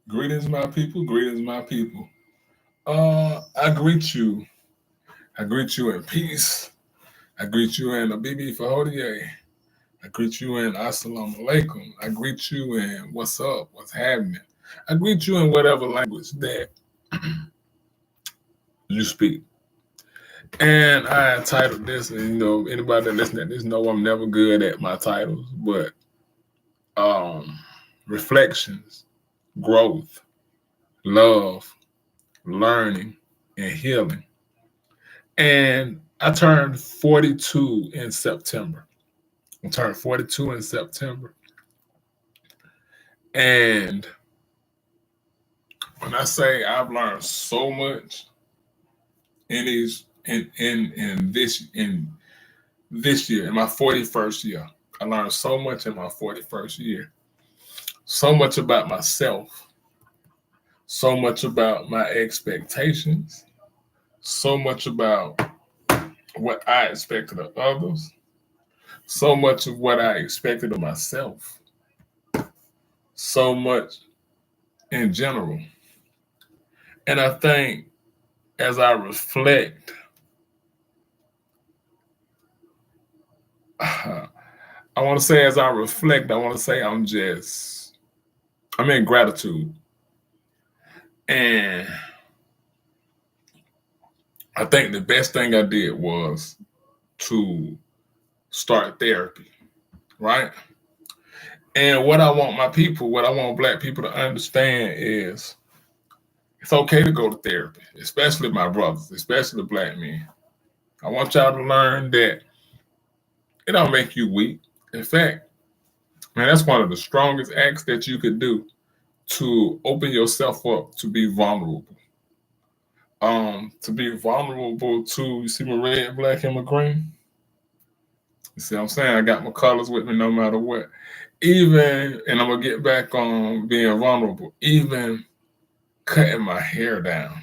Greetings, my people. Greetings, my people. I greet you. I greet you in peace. I greet you in Abibi Fahodie. I greet you in Assalamu Alaikum. I greet you in what's up, what's happening. I greet you in whatever language that you speak. And I entitled this, and anybody that listens to this know I'm never good at my titles, but um, reflections, growth, love, learning, and healing. And I turned 42 in September. I turned 42 in September. And when I say I've learned so much in these in this year, in my 41st year. I learned so much in my 41st year. So much about myself, so much about my expectations, so much about what I expected of others, so much of what I expected of myself, so much in general. And I think as I reflect, I want to say as I reflect, I want to say I'm in gratitude. And I think the best thing I did was to start therapy, right? And what I want black people to understand is it's okay to go to therapy, especially my brothers, especially black men. I want y'all to learn that it don't make you weak. In fact, man, that's one of the strongest acts that you could do to open yourself up to be vulnerable. To be vulnerable to, you see my red, black, and my green? You see what I'm saying? I got my colors with me no matter what. Even, and I'm gonna get back on being vulnerable, even cutting my hair down.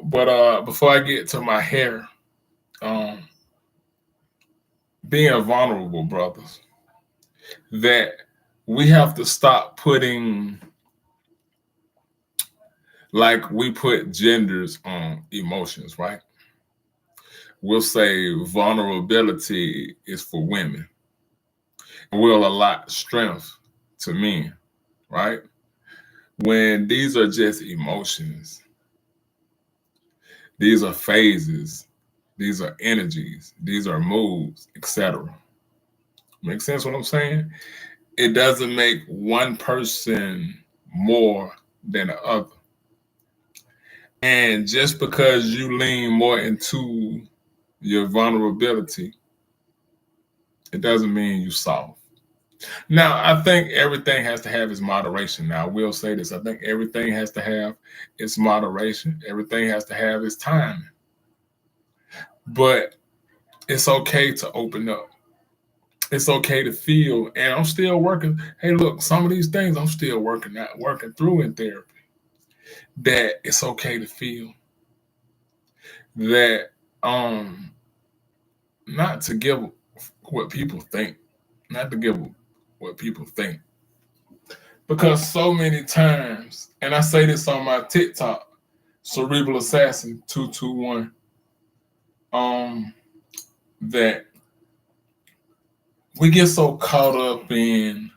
But before I get to my hair, um, being vulnerable, brothers, that we have to stop putting like we put genders on emotions, right? We'll say vulnerability is for women. We'll allot strength to men, right? When these are just emotions, these are phases, these are energies, these are moods, etc. Make sense what I'm saying? It doesn't make one person more than the other. And just because you lean more into your vulnerability, it doesn't mean you soft. Now, I think everything has to have its moderation. Now, I will say this. I think everything has to have its moderation. Everything has to have its time. But it's okay to open up. It's okay to feel. And I'm still working. Hey, look, some of these things I'm still working through in therapy. That it's okay to feel. That not to give what people think. Not to give what people think. Because so many times, and I say this on my TikTok, Cerebral Assassin 221, that we get so caught up in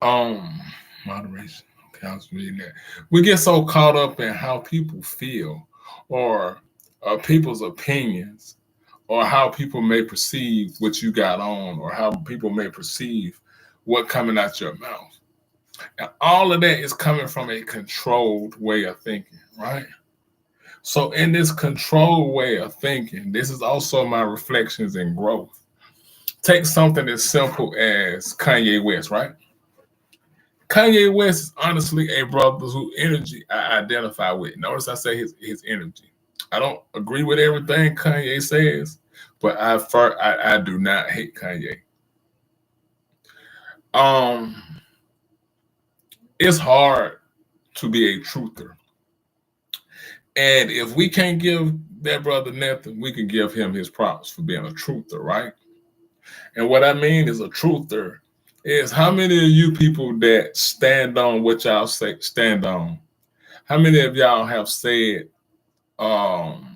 um moderation. Okay, I was reading that. We get so caught up in how people feel or people's opinions or how people may perceive what you got on or how people may perceive what coming out your mouth. And all of that is coming from a controlled way of thinking, right? So, in this controlled way of thinking, this is also my reflections and growth. Take something as simple as Kanye West, right? Kanye West is honestly a brother whose energy I identify with. Notice I say his energy. I don't agree with everything Kanye says, but I do not hate Kanye. Um, it's hard to be a truther. And if we can't give that brother nothing, we can give him his props for being a truther, right? And what I mean is a truther is how many of you people that stand on what y'all say stand on? How many of y'all have said, I'm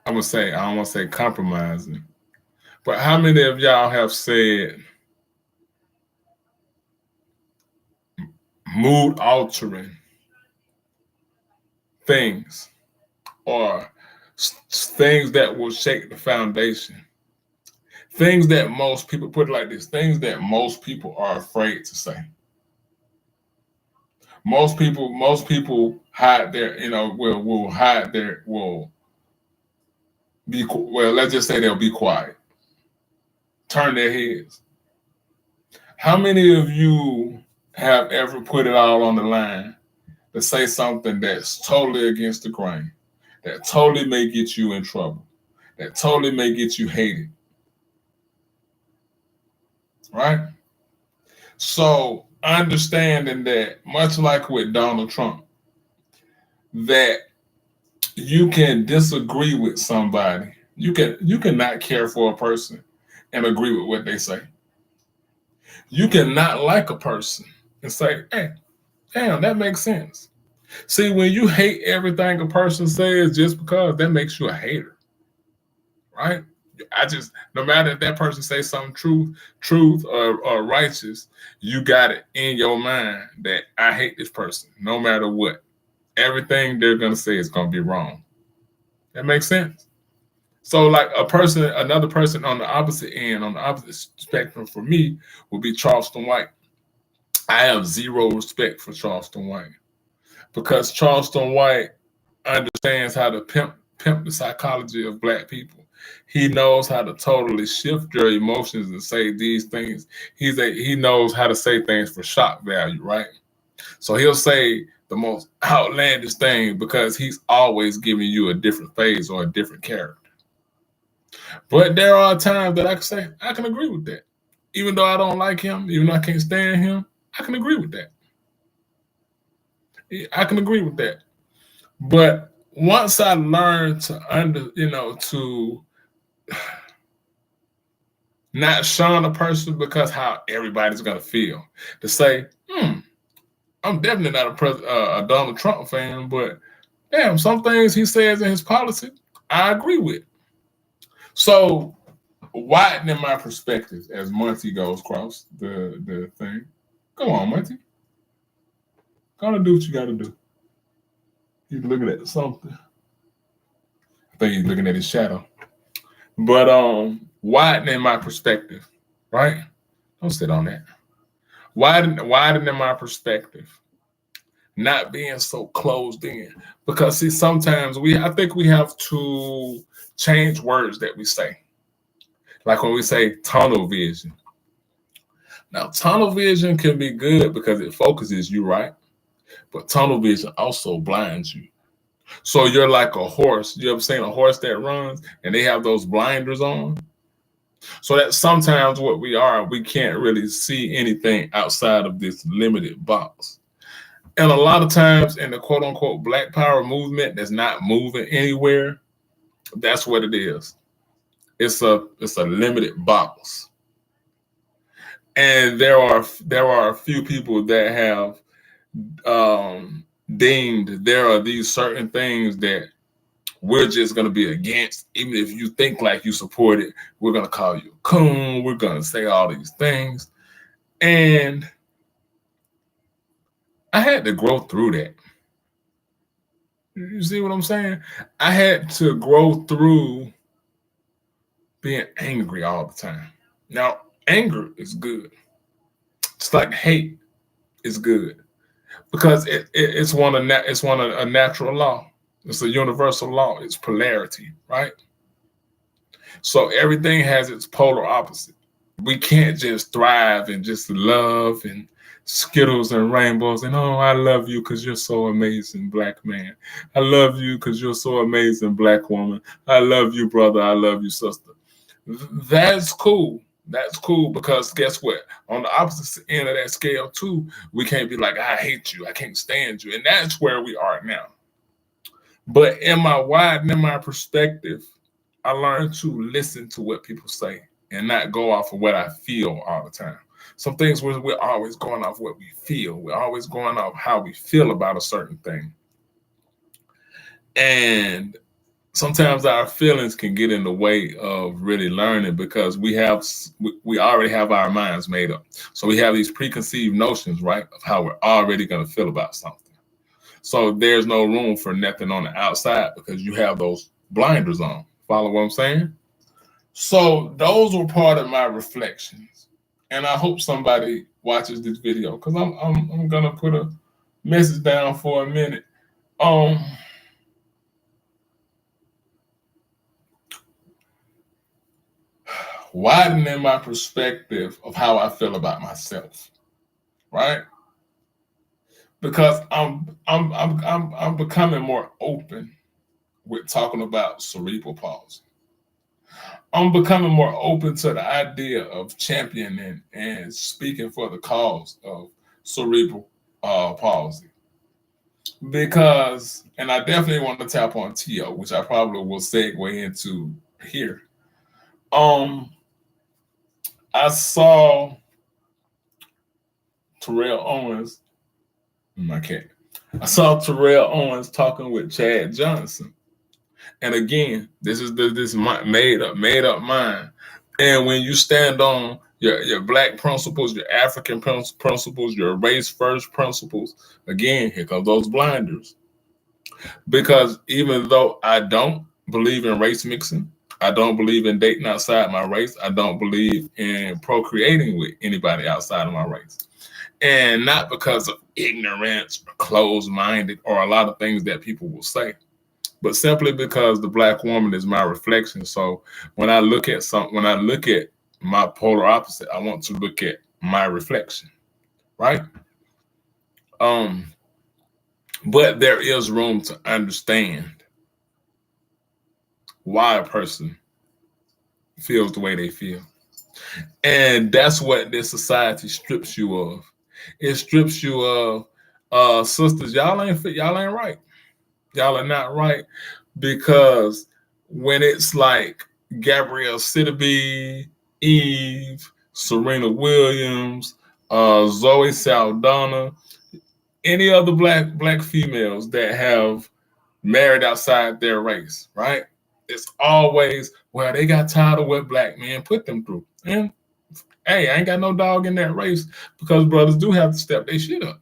gonna say, I don't want to say compromising, but how many of y'all have said mood altering things or things that will shake the foundation? Things that most people, put it like this, things that most people are afraid to say. Most people hide their, will hide their, will be, well, let's just say they'll be quiet, turn their heads. How many of you have ever put it all on the line to say something that's totally against the grain, that totally may get you in trouble, that totally may get you hated, right? So understanding that, much like with Donald Trump, that you can disagree with somebody, you can not care for a person and agree with what they say. You can not like a person and say, "Hey, damn, that makes sense." See, when you hate everything a person says just because, that makes you a hater, right? I just, no matter if that person says something truth or righteous, you got it in your mind that I hate this person, no matter what. Everything they're gonna say is gonna be wrong. That makes sense. So, like another person on the opposite end, on the opposite spectrum for me, would be Charleston White. I have zero respect for Charleston White because Charleston White understands how to pimp the psychology of black people. He knows how to totally shift your emotions and say these things. He knows how to say things for shock value, right? So he'll say the most outlandish thing because he's always giving you a different phase or a different character. But there are times that I can say I can agree with that. Even though I don't like him, even though I can't stand him, I can agree with that. I can agree with that. But once I learned to not shun a person because how everybody's gonna feel, to say, I'm definitely not a Donald Trump fan, but damn, some things he says in his policy, I agree with. So widening my perspective as Monty goes across the thing. Come on, Monty. Gotta do what you gotta do. He's looking at something. I think he's looking at his shadow. But widening my perspective, right? Don't sit on that. Widening my perspective. Not being so closed in. Because see, sometimes I think we have to change words that we say. Like when we say tunnel vision. Now, tunnel vision can be good because it focuses you, right? But tunnel vision also blinds you. So you're like a horse. You ever seen a horse that runs and they have those blinders on? So that sometimes what we can't really see anything outside of this limited box. And a lot of times in the quote unquote Black Power movement that's not moving anywhere, that's what it is. It's a limited box. And there are a few people that have deemed there are these certain things that we're just going to be against. Even if you think like you support it, we're going to call you a coon. We're going to say all these things. And I had to grow through that. You see what I'm saying? I had to grow through being angry all the time. Now, anger is good. It's like hate is good because it's one of a natural law. It's a universal law. It's polarity, right? So everything has its polar opposite. We can't just thrive and just love and skittles and rainbows and oh, I love you because you're so amazing, black man. I love you because you're so amazing, black woman. I love you, brother. I love you, sister. That's cool. That's cool because guess what? On the opposite end of that scale, too, we can't be like, I hate you. I can't stand you. And that's where we are now. But in my widening my perspective, I learned to listen to what people say and not go off of what I feel all the time. Some things we're always going off what we feel. We're always going off how we feel about a certain thing. And sometimes our feelings can get in the way of really learning because we already have our minds made up. So we have these preconceived notions, right, of how we're already going to feel about something. So there's no room for nothing on the outside because you have those blinders on. Follow what I'm saying? So those were part of my reflections, and I hope somebody watches this video because I'm gonna put a message down for a minute. Um, Widening my perspective of how I feel about myself, right? Because I'm becoming more open with talking about cerebral palsy. I'm becoming more open to the idea of championing and speaking for the cause of cerebral palsy. Because, and I definitely want to tap on Tio, which I probably will segue into here. I saw Terrell Owens, my cat. I saw Terrell Owens talking with Chad Johnson. And again, this is this made up mind. And when you stand on your black principles, your African principles, your race first principles, again, here come those blinders. Because even though I don't believe in race mixing, I don't believe in dating outside my race, I don't believe in procreating with anybody outside of my race. And not because of ignorance or closed minded or a lot of things that people will say, but simply because the black woman is my reflection. So when I look at my polar opposite, I want to look at my reflection, right? But there is room to understand why a person feels the way they feel. And that's what this society strips you of. It strips you of sisters, y'all ain't right. Y'all are not right, because when it's like Gabrielle Sidibe, Eve, Serena Williams, Zoe Saldana, any other black females that have married outside their race, right? It's always, well, they got tired of what black men put them through. And hey, I ain't got no dog in that race, because brothers do have to step their shit up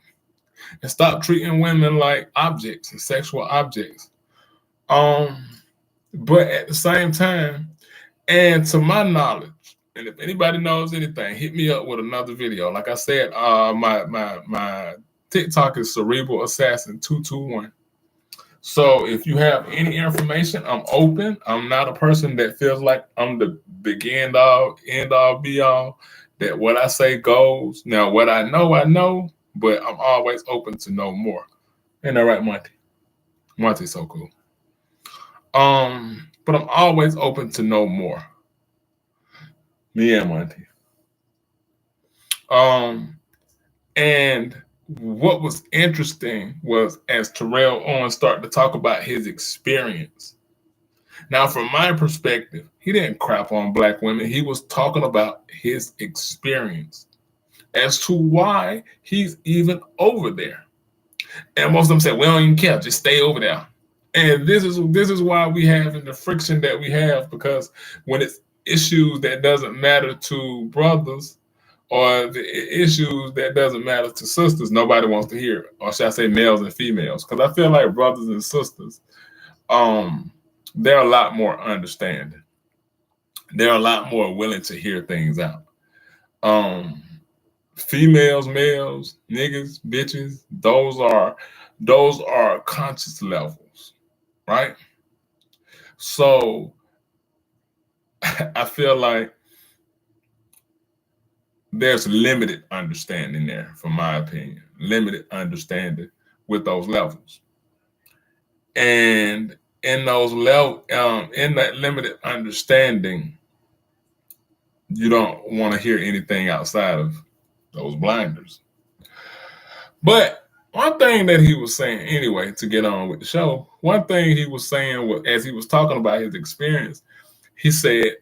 and stop treating women like objects and sexual objects. But at the same time, and to my knowledge, and if anybody knows anything, hit me up with another video. Like I said, my TikTok is Cerebral Assassin 221. So if you have any information, I'm open. I'm not a person that feels like I'm the begin all, end all, be all. That what I say goes. Now, what I know, but I'm always open to know more. Ain't that right, Monty? Monty's so cool. But I'm always open to know more. Me and Monty. And what was interesting was as Terrell Owens started to talk about his experience. Now, from my perspective, he didn't crap on black women. He was talking about his experience as to why he's even over there. And most of them said, we don't even care, just stay over there. And this is why we have the friction that we have, because when it's issues that doesn't matter to brothers, or the issues that doesn't matter to sisters, nobody wants to hear it. Or should I say males and females? Because I feel like brothers and sisters, they're a lot more understanding. They're a lot more willing to hear things out. Females, males, niggas, bitches, those are conscious levels, right? So I feel like there's limited understanding there, from my opinion, limited understanding with those levels. And in that limited understanding, you don't want to hear anything outside of those blinders. But one thing that he was saying, anyway, to get on with the show, one thing he was saying was, as he was talking about his experience, he said,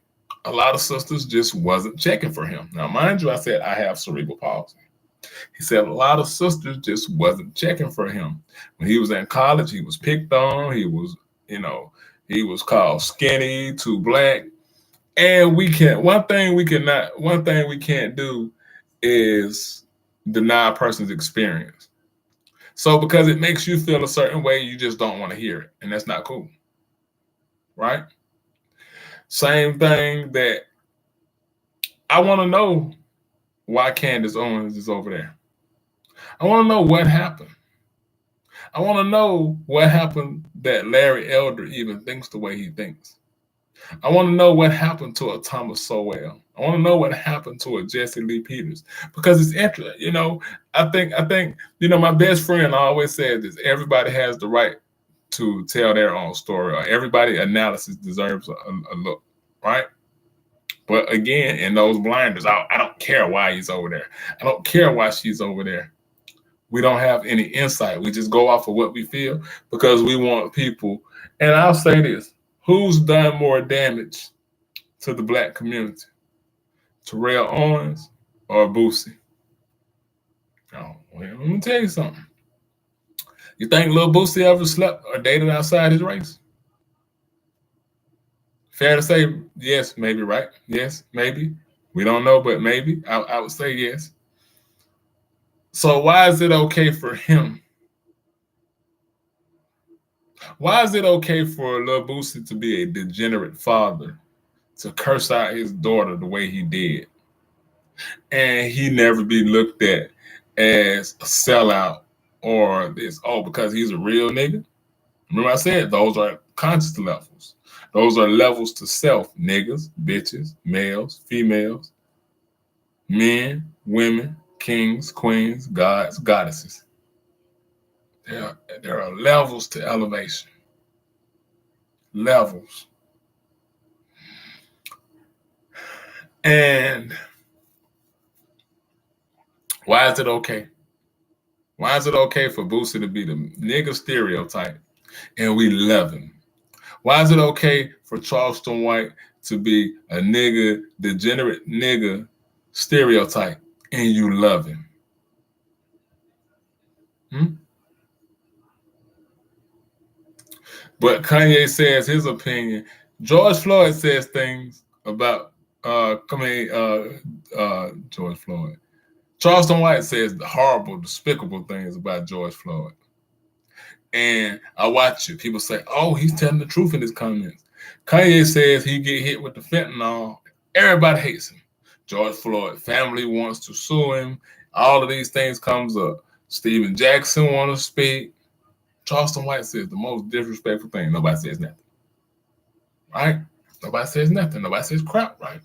a lot of sisters just wasn't checking for him. Now, mind you, I said I have cerebral palsy. He said a lot of sisters just wasn't checking for him. When he was in college, he was picked on. He was, you know, he was called skinny, too black. And we can't. One thing we can't do is deny a person's experience. So because it makes you feel a certain way, you just don't want to hear it, and that's not cool, right? Same thing that I want to know why Candace Owens is over there. I want to know what happened. I want to know what happened that Larry Elder even thinks the way he thinks. I want to know what happened to a Thomas Sowell. I want to know what happened to a Jesse Lee Peters because it's interesting. I think my best friend always says this: everybody has the right to tell their own story, or everybody analysis deserves a look, right? But again, in those blinders, I don't care why he's over there. I don't care why she's over there. We don't have any insight. We just go off of what we feel because we want people. And I'll say this: who's done more damage to the black community, Terrell Owens or Boosie? Oh, well, let me tell you something. You think Lil Boosie ever slept or dated outside his race? Fair to say, yes, maybe, right? Yes, maybe. We don't know, but maybe. I would say yes. So why is it okay for him? Why is it okay for Lil Boosie to be a degenerate father, to curse out his daughter the way he did, and he never be looked at as a sellout or this, because he's a real nigga? Remember I said those are conscious levels. Those are levels to self: niggas, bitches, males, females, men, women, kings, queens, gods, goddesses. There are levels to elevation. Levels. And why is it okay? Why is it okay for Boosie to be the nigga stereotype and we love him? Why is it okay for Charleston White to be a nigga, degenerate nigga stereotype and you love him? But Kanye says his opinion. George Floyd says things about George Floyd. Charleston White says the horrible, despicable things about George Floyd. And I watch it. People say, oh, he's telling the truth in his comments. Kanye says he get hit with the fentanyl. Everybody hates him. George Floyd family wants to sue him. All of these things comes up. Stephen Jackson want to speak. Charleston White says the most disrespectful thing. Nobody says nothing. Right? Nobody says nothing. Nobody says crap, right?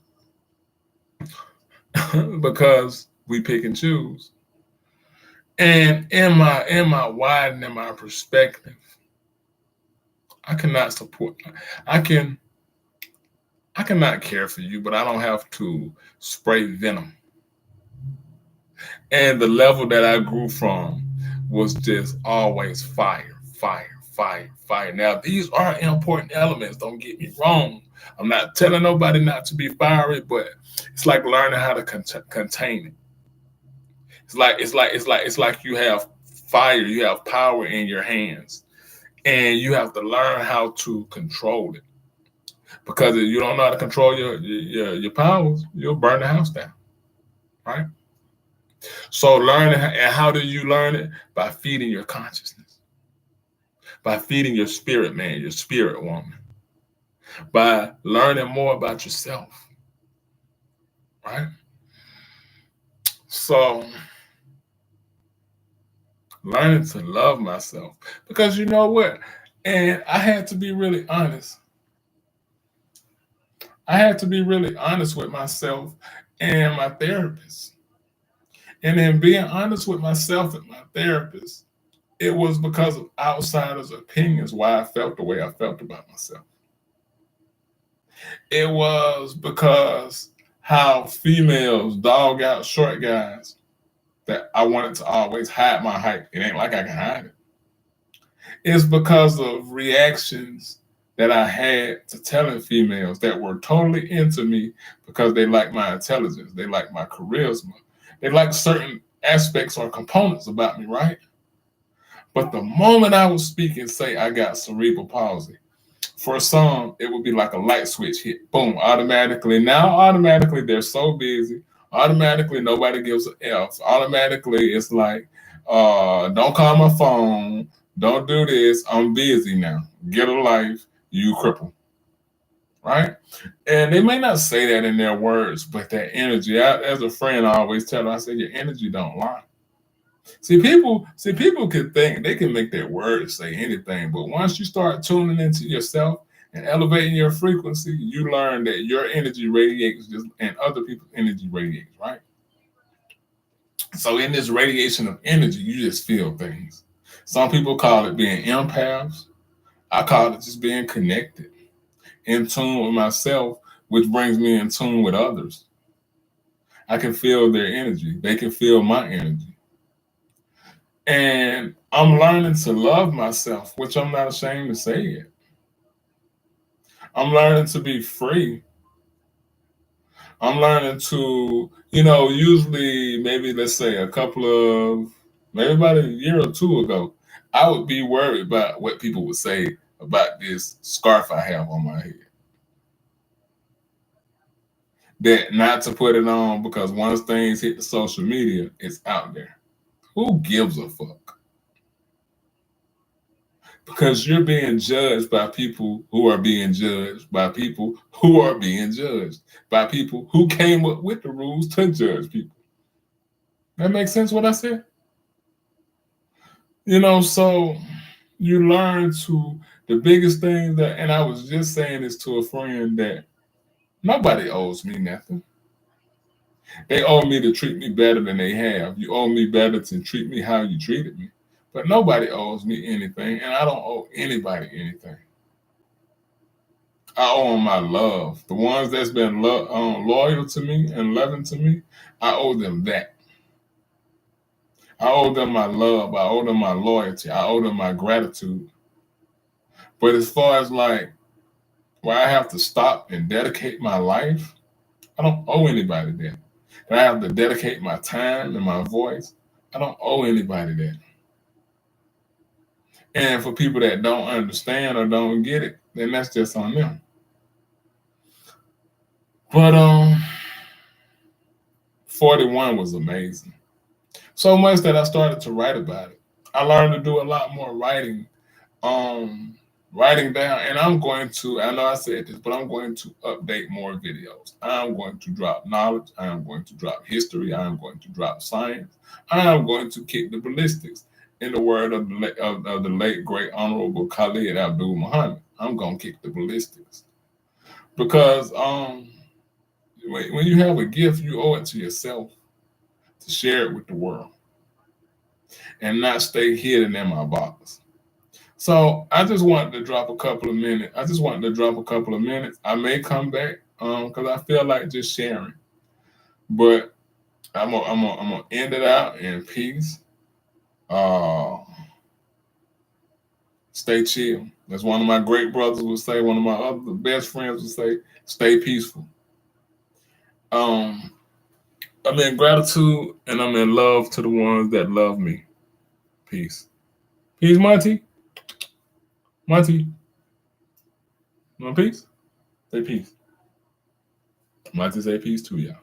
Because we pick and choose. And in my widening my perspective, I cannot support. I cannot care for you, but I don't have to spray venom. And the level that I grew from was just always fire, fire, fire, fire. Now, these are important elements. Don't get me wrong. I'm not telling nobody not to be fiery, but it's like learning how to contain it. It's like you have fire, you have power in your hands, and you have to learn how to control it. Because if you don't know how to control your powers, you'll burn the house down, right? So learning, and how do you learn it? By feeding your consciousness, by feeding your spirit man, your spirit woman, by learning more about yourself, right? So learning to love myself, because you know what? And I had to be really honest. I had to be really honest with myself and my therapist. And in being honest with myself and my therapist, it was because of outsiders' opinions why I felt the way I felt about myself. It was because how females dog out short guys that I wanted to always hide my height. It ain't like I can hide it. It's because of reactions that I had to telling females that were totally into me because they like my intelligence, they like my charisma, they like certain aspects or components about me, right? But the moment I would speak and say I got cerebral palsy, for some, it would be like a light switch hit. Boom, automatically. Now, automatically, they're so busy. Automatically, nobody gives a F. Automatically, it's like, don't call my phone. Don't do this. I'm busy now. Get a life. You cripple. Right? And they may not say that in their words, but that energy, as a friend, I always tell them, I say, your energy don't lie. See, people can think they can make their words say anything, but once you start tuning into yourself and elevating your frequency, you learn that your energy radiates just and other people's energy radiates, right? So in this radiation of energy, you just feel things. Some people call it being empaths. I call it just being connected, in tune with myself, which brings me in tune with others. I can feel their energy. They can feel my energy. And I'm learning to love myself, which I'm not ashamed to say it. I'm learning to be free. I'm learning to, usually maybe let's say maybe about a year or two ago, I would be worried about what people would say about this scarf I have on my head. That not to put it on because once things hit the social media, it's out there. Who gives a fuck? Because you're being judged by people who are being judged, by people who are being judged, by people who came up with the rules to judge people. That makes sense what I said? So you learn the biggest thing that, and I was just saying this to a friend that nobody owes me nothing. They owe me to treat me better than they have. You owe me better to treat me how you treated me. But nobody owes me anything, and I don't owe anybody anything. I owe them my love. The ones that's been loyal to me and loving to me, I owe them that. I owe them my love. I owe them my loyalty. I owe them my gratitude. But as far as like where I have to stop and dedicate my life, I don't owe anybody that. That I have to dedicate my time and my voice, I don't owe anybody that. And for people that don't understand or don't get it, then that's just on them. But 41 was amazing. So much that I started to write about it. I learned to do a lot more writing, writing down, and I know I said this, but I'm going to update more videos. I'm going to drop knowledge. I am going to drop history. I am going to drop science. I am going to kick the ballistics. In the word of the late, great, honorable Khalid Abdul Muhammad, I'm going to kick the ballistics. Because when you have a gift, you owe it to yourself to share it with the world and not stay hidden in my box. So I just wanted to drop a couple of minutes. I may come back because I feel like just sharing. But I'm gonna end it out in peace. Stay chill. That's one of my great brothers would say. One of my other best friends would say, stay peaceful. I'm in gratitude and I'm in love to the ones that love me. Peace. Peace, Monty. Monty. You want peace? Say peace. Monty say peace too, y'all.